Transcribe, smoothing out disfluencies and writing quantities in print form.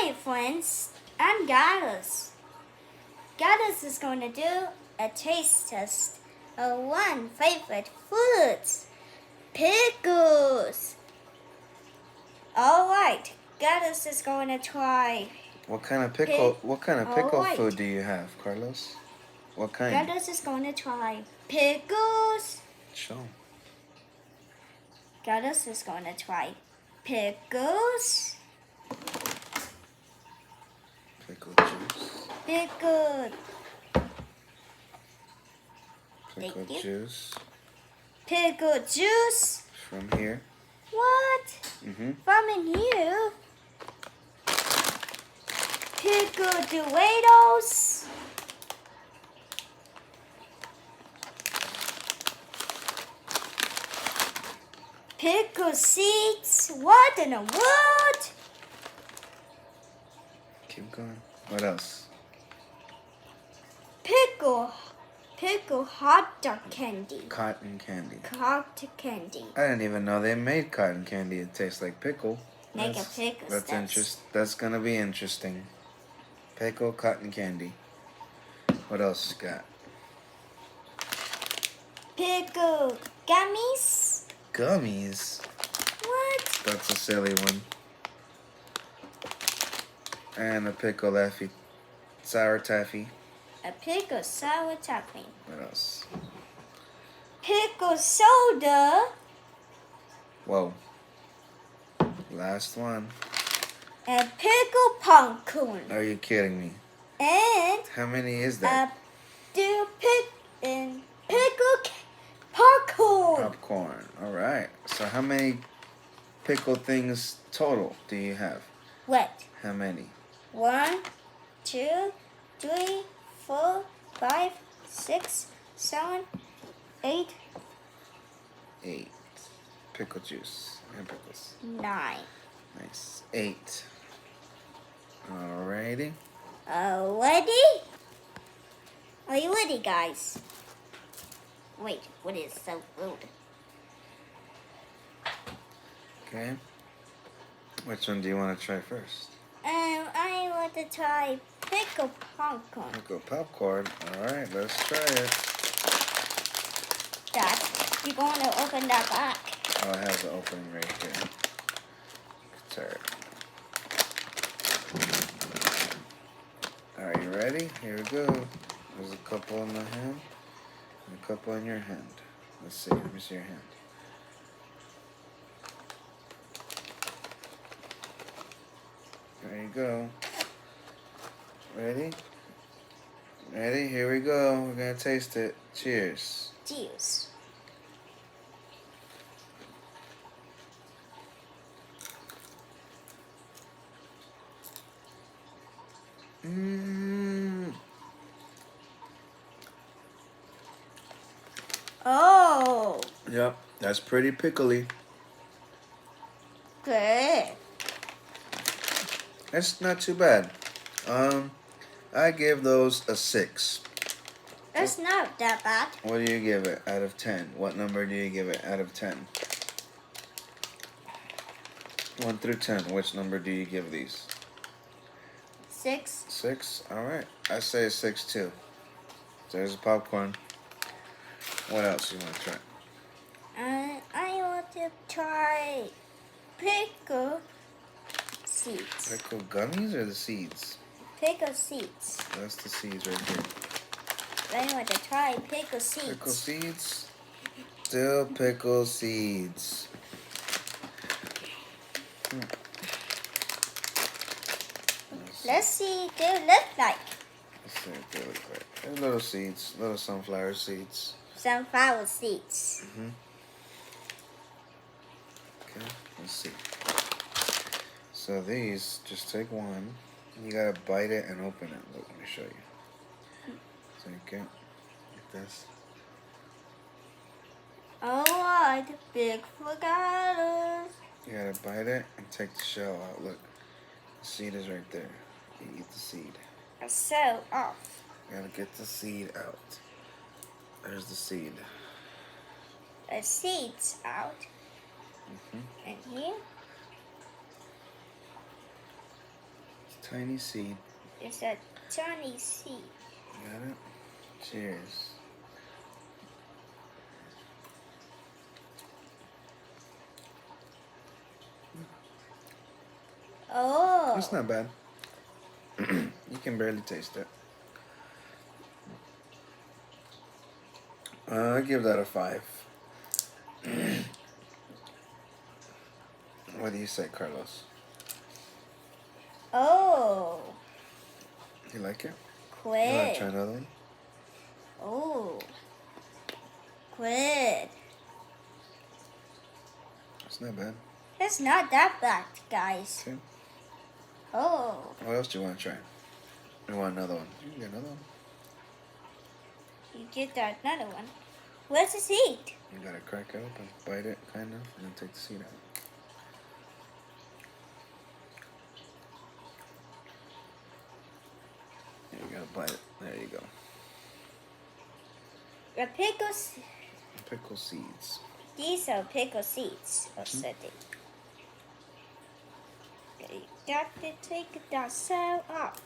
Hi friends, I'm Gallus. Gallus is going to do a taste test of one favorite foods, pickles. Alright, Gallus is going to try. What kind of pickle? What kind of pickle Alright. food do you have, Carlos? What kind? Gallus is going to try pickles. Show. Gallus is going to try pickles. Pickle juice. Pickle. Pickle Thank you. juice. Pickle juice. From here. What? From in here. Pickle Doritos. Pickle seeds. What in the world? Keep going. What else? Pickle hot dog candy. Cotton candy. Cotton candy. I didn't even know they made cotton candy. It tastes like pickle. Make a pickle. That's interesting. That's gonna be interesting. Pickle cotton candy. What else you got? Pickle gummies. Gummies. What? That's a silly one. And a pickle Effie. Sour taffy. A pickle sour topping. What else? Pickle soda. Whoa. Last one. A pickle popcorn. Are you kidding me? And How many is that? pickle popcorn. Popcorn. All right. So how many pickle things total do you have? What? How many? 1, 2, 3, 4, 5, 6, 7, 8, 8. Pickle juice and pickles. 9. Nice. 8. Alrighty. Ready? Are you ready, guys? Wait, what is so rude? Okay. Which one do you want to try first? I want to try pickle popcorn. Pickle popcorn. Alright, let's try it. Dad, you're going to open that back. Oh, I have the opening right here. Try it. Are you ready? Here we go. There's a couple in my hand and a couple in your hand. Let's see. Let me see your hand. There you go. Ready? Ready? Here we go. We're going to taste it. Cheers. Cheers. Mmm. Oh, Yep, that's pretty pickly. good. That's not too bad. I give those a 6. That's not that bad. What do you give it out of 10? What number do you give it out of 10? 1 through 10, which number do you give these? 6. 6? Alright. I say a 6 too. There's a popcorn. What else you want to try? I want to try pickle seeds. Pickle gummies or the seeds? Pickle seeds. That's the seeds right here. I want to try pickle seeds. Pickle seeds? Still pickle seeds. Let's see what they look like. Let's see what they look like. They're little seeds, little sunflower seeds. Sunflower seeds. Okay, let's see. So these, just take one. You gotta bite it and open it. Look, let me show you. Take it like this. Alright, big forgetters. You gotta bite it and take the shell out. Look, the seed is right there. You eat the seed. So off. You gotta get the seed out. There's the seed. The seeds out. And here. tiny seed. It's a tiny seed. Got it? Cheers. Oh. It's not bad. You can barely taste it. I give that a 5. What do you say, Carlos? Oh. You like it? You want Quid. to try another one? Oh. Quid. It's not bad. It's not that bad, guys. Okay. Oh. What else do you want to try? You want another one? You can get another one. You get that another one. Where's the seed? You gotta crack it open, bite it, kind of, and then take the seed out. You gotta bite it. There you go. The pickles. Pickle seeds. These are pickle seeds. Or something. You got to take that cell off.